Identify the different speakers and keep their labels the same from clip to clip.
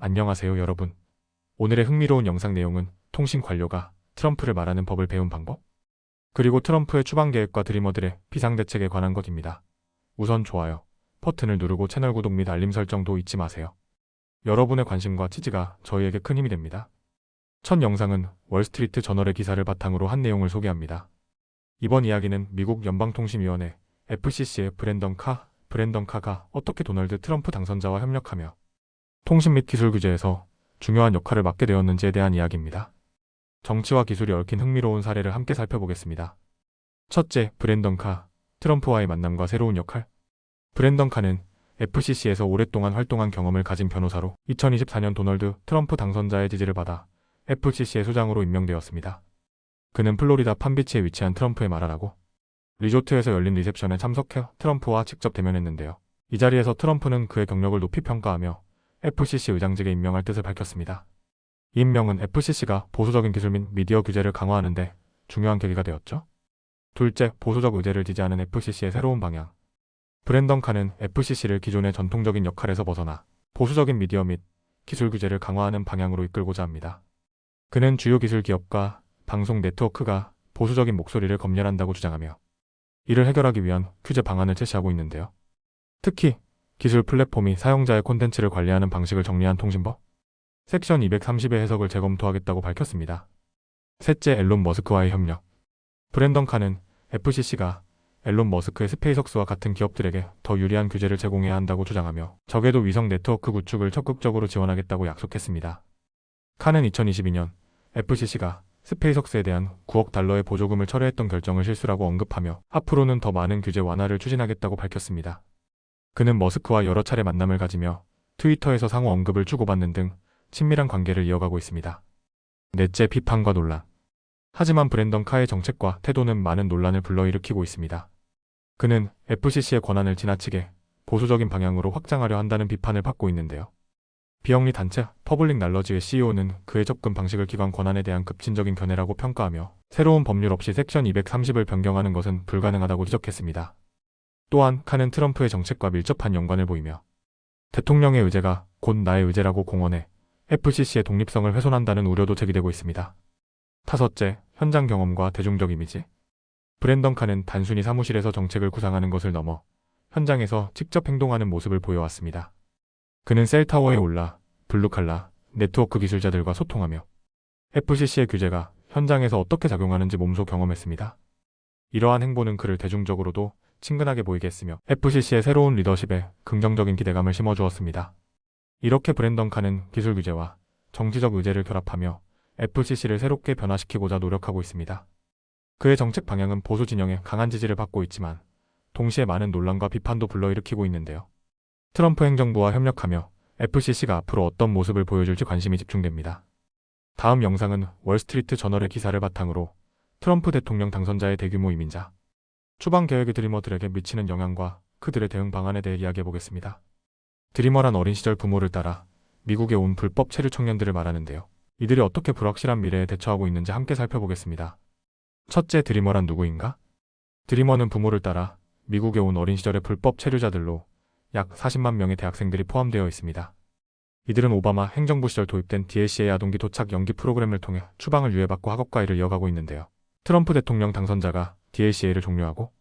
Speaker 1: 안녕하세요 여러분. 오늘의 흥미로운 영상 내용은 통신 관료가 트럼프를 말하는 법을 배운 방법? 그리고 트럼프의 추방 계획과 드리머들의 비상대책에 관한 것입니다. 우선 좋아요 버튼을 누르고 채널 구독 및 알림 설정도 잊지 마세요. 여러분의 관심과 지지가 저희에게 큰 힘이 됩니다. 첫 영상은 월스트리트 저널의 기사를 바탕으로 한 내용을 소개합니다. 이번 이야기는 미국 연방통신위원회 FCC의 브랜던 카가 어떻게 도널드 트럼프 당선자와 협력하며 통신 및 기술 규제에서 중요한 역할을 맡게 되었는지에 대한 이야기입니다. 정치와 기술이 얽힌 흥미로운 사례를 함께 살펴보겠습니다. 첫째, 브랜던 카, 트럼프와의 만남과 새로운 역할. 브랜던 카는 FCC에서 오랫동안 활동한 경험을 가진 변호사로 2024년 도널드 트럼프 당선자의 지지를 받아 FCC의 소장으로 임명되었습니다. 그는 플로리다 판비치에 위치한 트럼프의 말하라고 리조트에서 열린 리셉션에 참석해 트럼프와 직접 대면했는데요. 이 자리에서 트럼프는 그의 경력을 높이 평가하며 FCC 의장직에 임명할 뜻을 밝혔습니다. 이 임명은 FCC가 보수적인 기술 및 미디어 규제를 강화하는 데 중요한 계기가 되었죠. 둘째, 보수적 의제를 지지하는 FCC의 새로운 방향. 브랜던 카는 FCC를 기존의 전통적인 역할에서 벗어나 보수적인 미디어 및 기술 규제를 강화하는 방향으로 이끌고자 합니다. 그는 주요 기술 기업과 방송 네트워크가 보수적인 목소리를 검열한다고 주장하며 이를 해결하기 위한 규제 방안을 제시하고 있는데요. 특히 기술 플랫폼이 사용자의 콘텐츠를 관리하는 방식을 정리한 통신법 섹션 230의 해석을 재검토하겠다고 밝혔습니다. 셋째, 앨런 머스크와의 협력. 브랜던 카는 FCC가 앨런 머스크의 스페이스X와 같은 기업들에게 더 유리한 규제를 제공해야 한다고 주장하며 적에도 위성 네트워크 구축을 적극적으로 지원하겠다고 약속했습니다. 카는 2022년 FCC가 스페이스X에 대한 9억 달러의 보조금을 철회했던 결정을 실수라고 언급하며 앞으로는 더 많은 규제 완화를 추진하겠다고 밝혔습니다. 그는 머스크와 여러 차례 만남을 가지며 트위터에서 상호 언급을 주고받는 등 친밀한 관계를 이어가고 있습니다. 넷째, 비판과 논란. 하지만 브랜던 카의 정책과 태도는 많은 논란을 불러일으키고 있습니다. 그는 FCC의 권한을 지나치게 보수적인 방향으로 확장하려 한다는 비판을 받고 있는데요. 비영리 단체 퍼블릭 날러지의 CEO는 그의 접근 방식을 기관 권한에 대한 급진적인 견해라고 평가하며 새로운 법률 없이 섹션 230을 변경하는 것은 불가능하다고 지적했습니다. 또한 카는 트럼프의 정책과 밀접한 연관을 보이며 대통령의 의제가 곧 나의 의제라고 공언해 FCC의 독립성을 훼손한다는 우려도 제기되고 있습니다. 다섯째, 현장 경험과 대중적 이미지. 브랜던 카는 단순히 사무실에서 정책을 구상하는 것을 넘어 현장에서 직접 행동하는 모습을 보여왔습니다. 그는 셀타워에 올라 블루칼라, 네트워크 기술자들과 소통하며 FCC의 규제가 현장에서 어떻게 작용하는지 몸소 경험했습니다. 이러한 행보는 그를 대중적으로도 친근하게 보이게 했으며 FCC의 새로운 리더십에 긍정적인 기대감을 심어주었습니다. 이렇게 브랜던 카는 기술 규제와 정치적 의제를 결합하며 FCC를 새롭게 변화시키고자 노력하고 있습니다. 그의 정책 방향은 보수 진영의 강한 지지를 받고 있지만 동시에 많은 논란과 비판도 불러일으키고 있는데요. 트럼프 행정부와 협력하며 FCC가 앞으로 어떤 모습을 보여줄지 관심이 집중됩니다. 다음 영상은 월스트리트 저널의 기사를 바탕으로 트럼프 대통령 당선자의 대규모 이민자 추방 계획이 드리머들에게 미치는 영향과 그들의 대응 방안에 대해 이야기해보겠습니다. 드리머란 어린 시절 부모를 따라 미국에 온 불법 체류 청년들을 말하는데요. 이들이 어떻게 불확실한 미래에 대처하고 있는지 함께 살펴보겠습니다. 첫째, 드리머란 누구인가? 드리머는 부모를 따라 미국에 온 어린 시절의 불법 체류자들로 약 40만 명의 대학생들이 포함되어 있습니다. 이들은 오바마 행정부 시절 도입된 DACA 아동기 도착 연기 프로그램을 통해 추방을 유예받고 학업과 일을 이어가고 있는데요. 트럼프 대통령 당선자가 DACA를 종료하고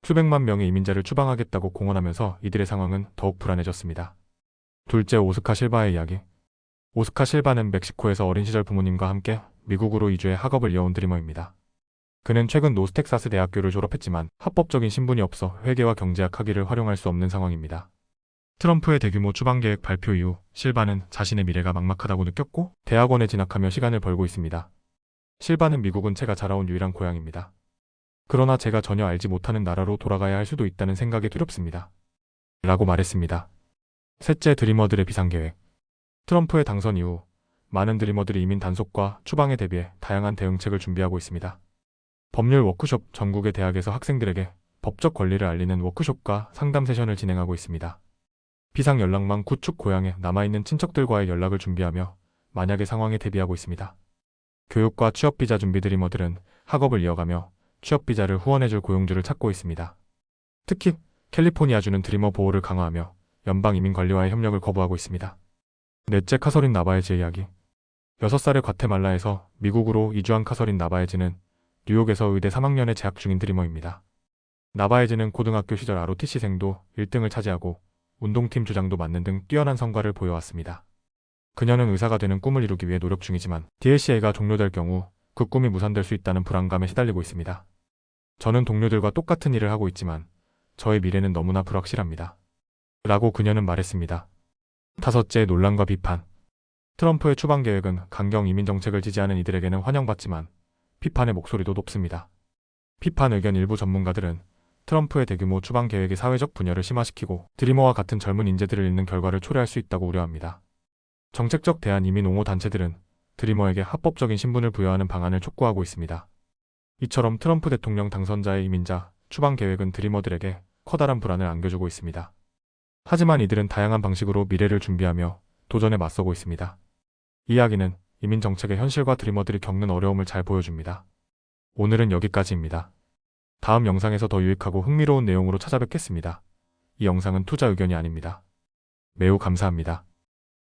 Speaker 1: 수백만 명의 이민자를 추방하겠다고 공언하면서 이들의 상황은 더욱 불안해졌습니다. 둘째, 오스카 실바의 이야기. 오스카 실바는 멕시코에서 어린 시절 부모님과 함께 미국으로 이주해 학업을 이어온 드리머입니다. 그는 최근 노스텍사스 대학교를 졸업했지만 합법적인 신분이 없어 회계와 경제학 학위를 활용할 수 없는 상황입니다. 트럼프의 대규모 추방 계획 발표 이후 실바는 자신의 미래가 막막하다고 느꼈고 대학원에 진학하며 시간을 벌고 있습니다. 실바는 미국은 제가 자라온 유일한 고향입니다. 그러나 제가 전혀 알지 못하는 나라로 돌아가야 할 수도 있다는 생각이 두렵습니다. 라고 말했습니다. 셋째, 드리머들의 비상계획. 트럼프의 당선 이후 많은 드리머들이 이민 단속과 추방에 대비해 다양한 대응책을 준비하고 있습니다. 법률 워크숍, 전국의 대학에서 학생들에게 법적 권리를 알리는 워크숍과 상담 세션을 진행하고 있습니다. 비상 연락망 구축, 고향에 남아있는 친척들과의 연락을 준비하며 만약의 상황에 대비하고 있습니다. 교육과 취업비자 준비 드리머들은 학업을 이어가며 취업비자를 후원해줄 고용주를 찾고 있습니다. 특히 캘리포니아주는 드리머 보호를 강화하며 연방 이민관리와의 협력을 거부하고 있습니다. 넷째, 카서린 나바에즈의 이야기. 6살의 과테말라에서 미국으로 이주한 카서린 나바에즈는 뉴욕에서 의대 3학년에 재학 중인 드리머입니다. 나바에즈는 고등학교 시절 ROTC생도 1등을 차지하고 운동팀 주장도 맡는 등 뛰어난 성과를 보여왔습니다. 그녀는 의사가 되는 꿈을 이루기 위해 노력 중이지만 DLCA가 종료될 경우 그 꿈이 무산될 수 있다는 불안감에 시달리고 있습니다. 저는 동료들과 똑같은 일을 하고 있지만 저의 미래는 너무나 불확실합니다. 라고 그녀는 말했습니다. 다섯째, 논란과 비판. 트럼프의 추방 계획은 강경 이민 정책을 지지하는 이들에게는 환영받지만 비판의 목소리도 높습니다. 비판 의견. 일부 전문가들은 트럼프의 대규모 추방 계획이 사회적 분열을 심화시키고 드리머와 같은 젊은 인재들을 잃는 결과를 초래할 수 있다고 우려합니다. 정책적 대안 이민 옹호 단체들은 드리머에게 합법적인 신분을 부여하는 방안을 촉구하고 있습니다. 이처럼 트럼프 대통령 당선자의 이민자 추방 계획은 드리머들에게 커다란 불안을 안겨주고 있습니다. 하지만 이들은 다양한 방식으로 미래를 준비하며 도전에 맞서고 있습니다. 이 이야기는 이민 정책의 현실과 드리머들이 겪는 어려움을 잘 보여줍니다. 오늘은 여기까지입니다. 다음 영상에서 더 유익하고 흥미로운 내용으로 찾아뵙겠습니다. 이 영상은 투자 의견이 아닙니다. 매우 감사합니다.